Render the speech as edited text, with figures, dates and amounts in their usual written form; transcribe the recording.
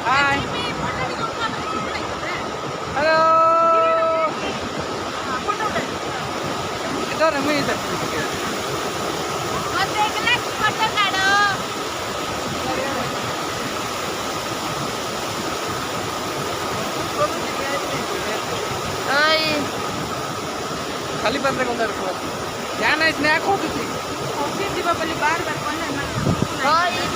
hi hello इधर मैं इधर खाली बंद कर उधर क्या ना इसने आँख होती थी बार बार